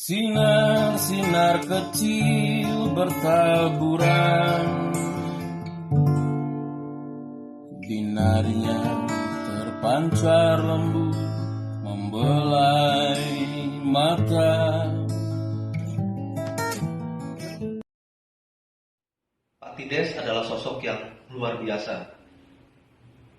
Sinar-sinar kecil bertaburan, binarnya terpancar lembut membelai mata. Pak Tides adalah sosok yang luar biasa.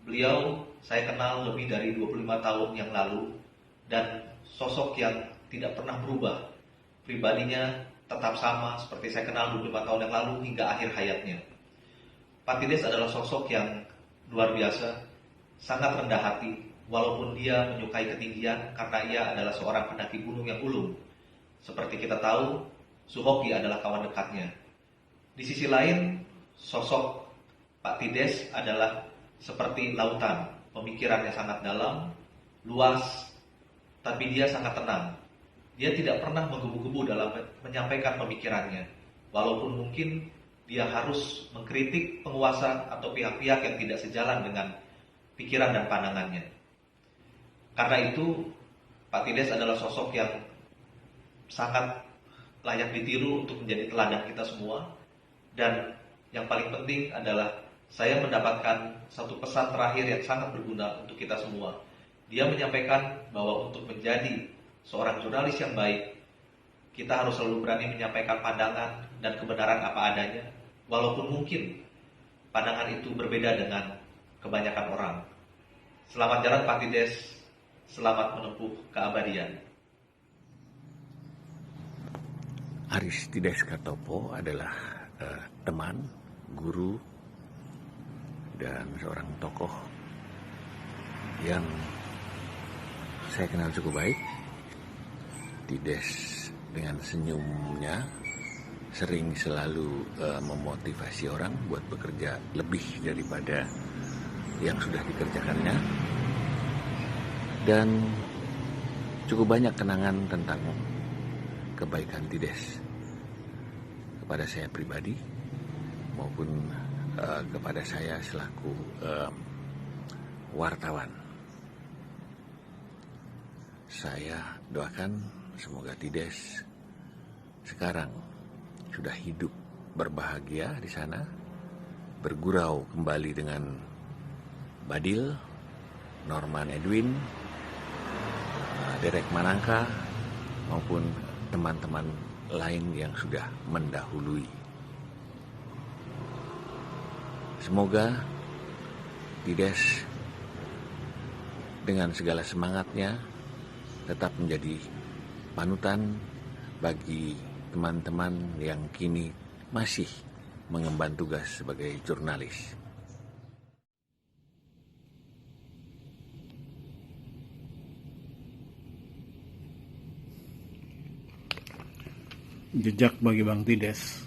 Beliau saya kenal lebih dari 25 tahun yang lalu dan sosok yang tidak pernah berubah. Pribadinya tetap sama seperti saya kenal 25 tahun yang lalu hingga akhir hayatnya. Pak Tides adalah sosok yang luar biasa, sangat rendah hati, walaupun dia menyukai ketinggian karena ia adalah seorang pendaki gunung yang ulung. Seperti kita tahu, Suhoki adalah kawan dekatnya. Di sisi lain, sosok Pak Tides adalah seperti lautan, pemikirannya sangat dalam, luas, tapi dia sangat tenang. Dia tidak pernah menggebu-gebu dalam menyampaikan pemikirannya, walaupun mungkin dia harus mengkritik penguasa atau pihak-pihak yang tidak sejalan dengan pikiran dan pandangannya. Karena itu, Pak Tides adalah sosok yang sangat layak ditiru untuk menjadi teladan kita semua. Dan yang paling penting adalah saya mendapatkan satu pesan terakhir yang sangat berguna untuk kita semua. Dia menyampaikan bahwa untuk menjadi seorang jurnalis yang baik, kita harus selalu berani menyampaikan pandangan dan kebenaran apa adanya, walaupun mungkin pandangan itu berbeda dengan kebanyakan orang. Selamat jalan Pak Tides, selamat menempuh keabadian. Aristides Katopo adalah teman, guru, dan seorang tokoh yang saya kenal cukup baik. Tides dengan senyumnya sering selalu memotivasi orang buat bekerja lebih daripada yang sudah dikerjakannya. Dan cukup banyak kenangan tentang kebaikan Tides kepada saya pribadi maupun kepada saya selaku wartawan. Saya doakan semoga Tides sekarang sudah hidup berbahagia di sana, bergurau kembali dengan Badil, Norman Edwin, Derek Manangka maupun teman-teman lain yang sudah mendahului. Semoga Tides dengan segala semangatnya tetap menjadi panutan bagi teman-teman yang kini masih mengemban tugas sebagai jurnalis. Jejak bagi Bang Tides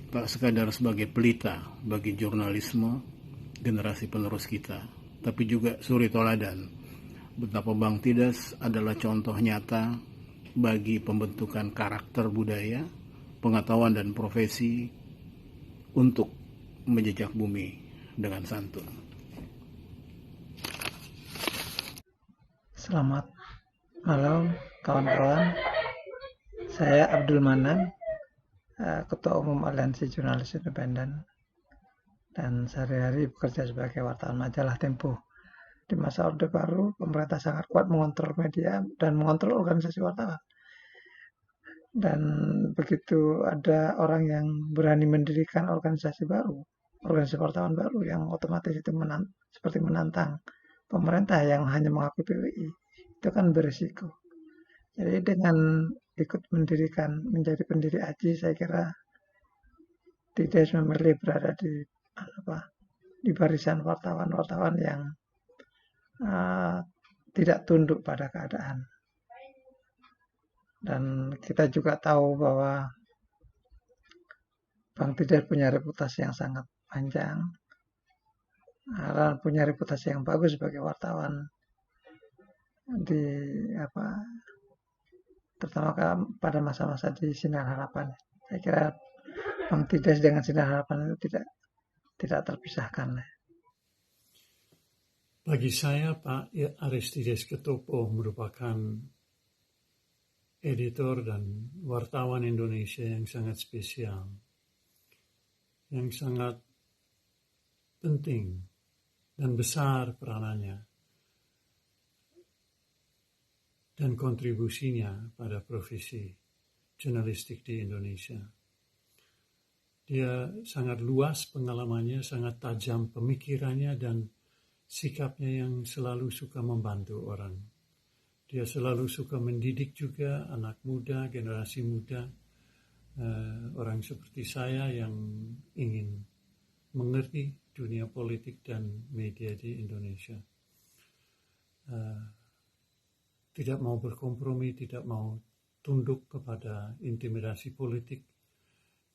tak sekadar sebagai pelita bagi jurnalisme generasi penerus kita, tapi juga suri toladan betapa Bang Tides adalah contoh nyata bagi pembentukan karakter budaya, pengetahuan dan profesi untuk menjejak bumi dengan santun. Selamat malam kawan-kawan. Saya Abdul Manan, Ketua Umum Aliansi Jurnalis Independen, dan sehari-hari bekerja sebagai wartawan majalah Tempo. Di masa Orde Baru, pemerintah sangat kuat mengontrol media dan mengontrol organisasi wartawan. Dan begitu ada orang yang berani mendirikan organisasi baru, organisasi wartawan baru yang otomatis itu seperti menantang pemerintah yang hanya mengakui PWI, itu kan berisiko. Jadi dengan ikut mendirikan, menjadi pendiri AJI, saya kira Tides memilih berada di barisan wartawan-wartawan yang tidak tunduk pada keadaan. Dan kita juga tahu bahwa Bang Tides punya reputasi yang sangat panjang, punya reputasi yang bagus sebagai wartawan terutama pada masa-masa di Sinar Harapan. Saya kira Bang Tides dengan Sinar Harapan itu tidak terpisahkan. Bagi saya Pak Aristides Katopo merupakan editor dan wartawan Indonesia yang sangat spesial, yang sangat penting dan besar peranannya dan kontribusinya pada profesi jurnalistik di Indonesia. Dia sangat luas pengalamannya, sangat tajam pemikirannya dan sikapnya yang selalu suka membantu orang. Dia selalu suka mendidik juga anak muda, generasi muda, orang seperti saya yang ingin mengerti dunia politik dan media di Indonesia. Tidak mau berkompromi, tidak mau tunduk kepada intimidasi politik.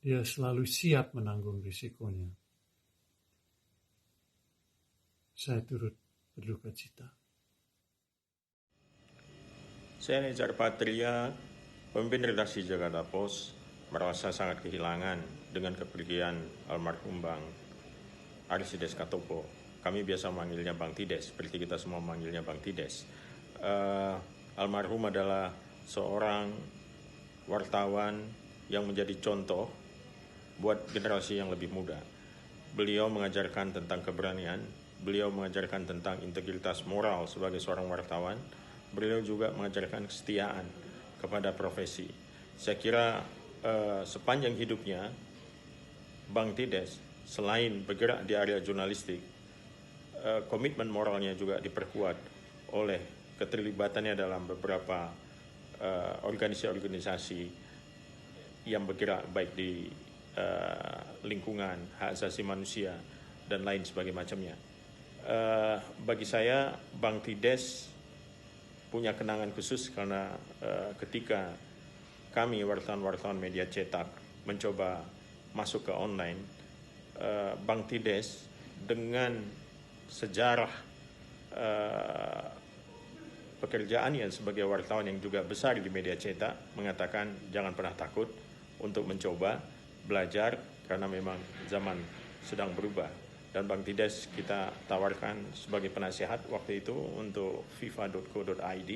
Dia selalu siap menanggung risikonya. Saya turut berduka cita. Saya Nejar Patria, pemimpin redaksi Jakarta Post, merasa sangat kehilangan dengan kepergian almarhum Bang Arsides Katopo. Kami biasa memanggilnya Bang Tides, seperti kita semua memanggilnya Bang Tides. Almarhum adalah seorang wartawan yang menjadi contoh buat generasi yang lebih muda. Beliau mengajarkan tentang keberanian, beliau mengajarkan tentang integritas moral sebagai seorang wartawan. Beliau juga mengajarkan kesetiaan kepada profesi. Saya kira sepanjang hidupnya, Bang Tides selain bergerak di area jurnalistik, komitmen moralnya juga diperkuat oleh keterlibatannya dalam beberapa organisasi-organisasi yang bergerak baik di lingkungan hak asasi manusia dan lain sebagainya macamnya. Bagi saya, Bang Tides punya kenangan khusus karena ketika kami wartawan-wartawan media cetak mencoba masuk ke online, Bang Tides dengan sejarah pekerjaannya sebagai wartawan yang juga besar di media cetak mengatakan jangan pernah takut untuk mencoba belajar karena memang zaman sedang berubah. Dan Bang Tides kita tawarkan sebagai penasihat waktu itu untuk fifa.co.id,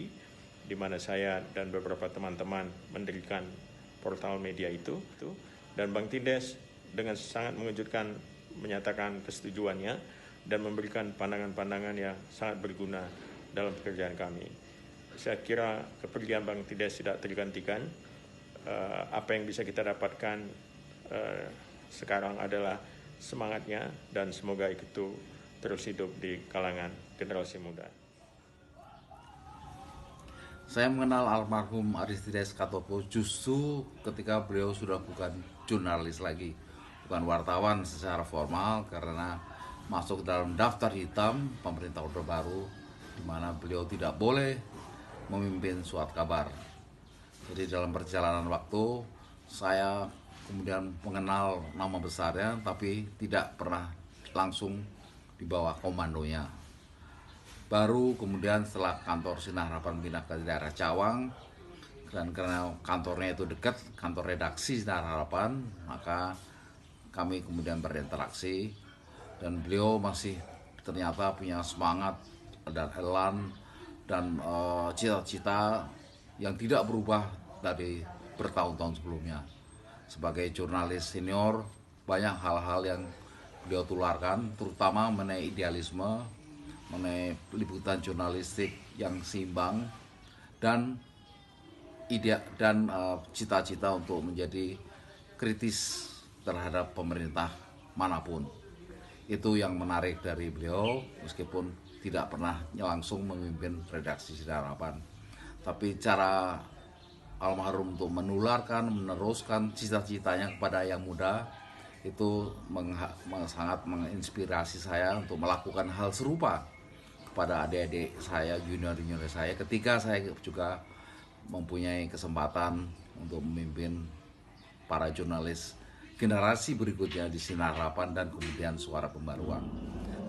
di mana saya dan beberapa teman-teman mendirikan portal media itu. Dan Bang Tides dengan sangat mengejutkan menyatakan kesetujuannya dan memberikan pandangan-pandangan yang sangat berguna dalam pekerjaan kami. Saya kira kepergian Bang Tides tidak tergantikan. Apa yang bisa kita dapatkan sekarang adalah semangatnya dan semoga itu terus hidup di kalangan generasi muda. Saya mengenal almarhum Arsides Katopo justru ketika beliau sudah bukan jurnalis lagi, bukan wartawan secara formal, karena masuk dalam daftar hitam pemerintah Orde Baru di mana beliau tidak boleh memimpin Surat Kabar. Jadi dalam perjalanan waktu saya kemudian mengenal nama besarnya, tapi tidak pernah langsung di bawah komandonya. Baru kemudian setelah kantor Sinar Harapan pindah ke daerah Cawang, dan karena kantornya itu dekat, kantor redaksi Sinar Harapan, maka kami kemudian berinteraksi, dan beliau masih ternyata punya semangat dan elan dan cita-cita yang tidak berubah dari bertahun-tahun sebelumnya. Sebagai jurnalis senior, banyak hal-hal yang beliau tularkan, terutama mengenai idealisme, mengenai liputan jurnalistik yang seimbang, dan cita-cita untuk menjadi kritis terhadap pemerintah manapun. Itu yang menarik dari beliau, meskipun tidak pernah langsung memimpin redaksi Sinar Harapan. Tapi cara almarhum untuk meneruskan cita-citanya kepada yang muda itu sangat menginspirasi saya untuk melakukan hal serupa kepada adik-adik saya, junior-junior saya, ketika saya juga mempunyai kesempatan untuk memimpin para jurnalis generasi berikutnya di Sinar Harapan dan kemudian Suara Pembaruan.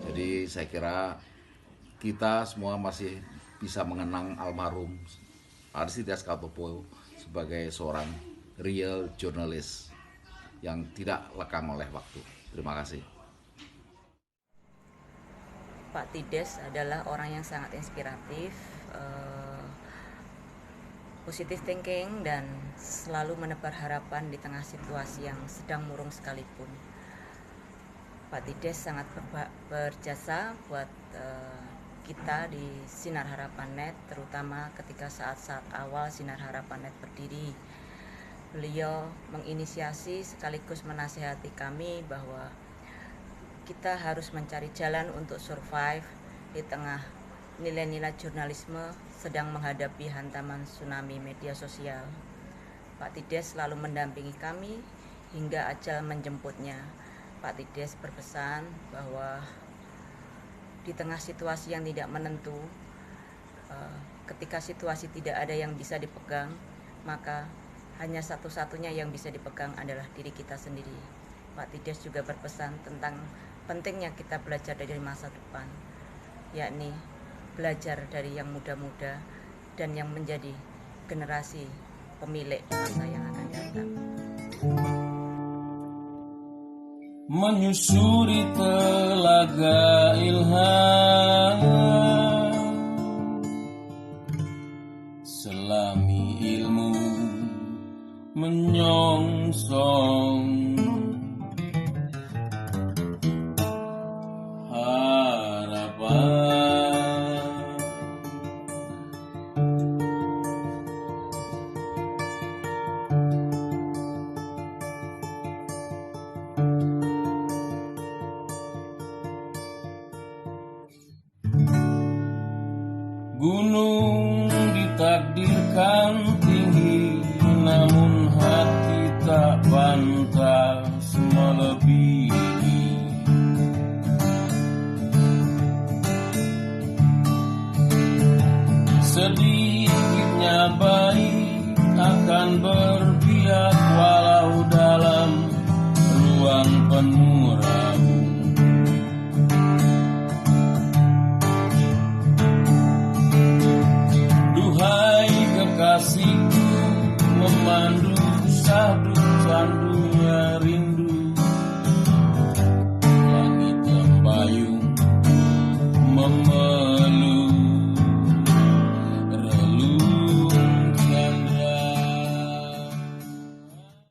Jadi saya kira kita semua masih bisa mengenang almarhum Arsides Katopo sebagai seorang real jurnalis yang tidak lekang oleh waktu. Terima kasih. Pak Tides adalah orang yang sangat inspiratif, positive thinking dan selalu menebar harapan di tengah situasi yang sedang murung sekalipun. Pak Tides sangat berjasa buat kita di Sinar Harapan Net, terutama ketika saat-saat awal Sinar Harapan Net berdiri. Beliau menginisiasi sekaligus menasihati kami bahwa kita harus mencari jalan untuk survive di tengah nilai-nilai jurnalisme sedang menghadapi hantaman tsunami media sosial. Pak Tides selalu mendampingi kami hingga ajal menjemputnya. Pak Tides berpesan bahwa di tengah situasi yang tidak menentu, ketika situasi tidak ada yang bisa dipegang, maka hanya satu-satunya yang bisa dipegang adalah diri kita sendiri. Pak Tides juga berpesan tentang pentingnya kita belajar dari masa depan, yakni belajar dari yang muda-muda dan yang menjadi generasi pemilik masa yang akan datang. Menyusuri telaga ilham, selami ilmu menyongsong harapan. Gunung ditakdirkan tinggi, namun hati tak pantas melebihi. Sedikitnya baik akan berpihak walau dalam ruang penuh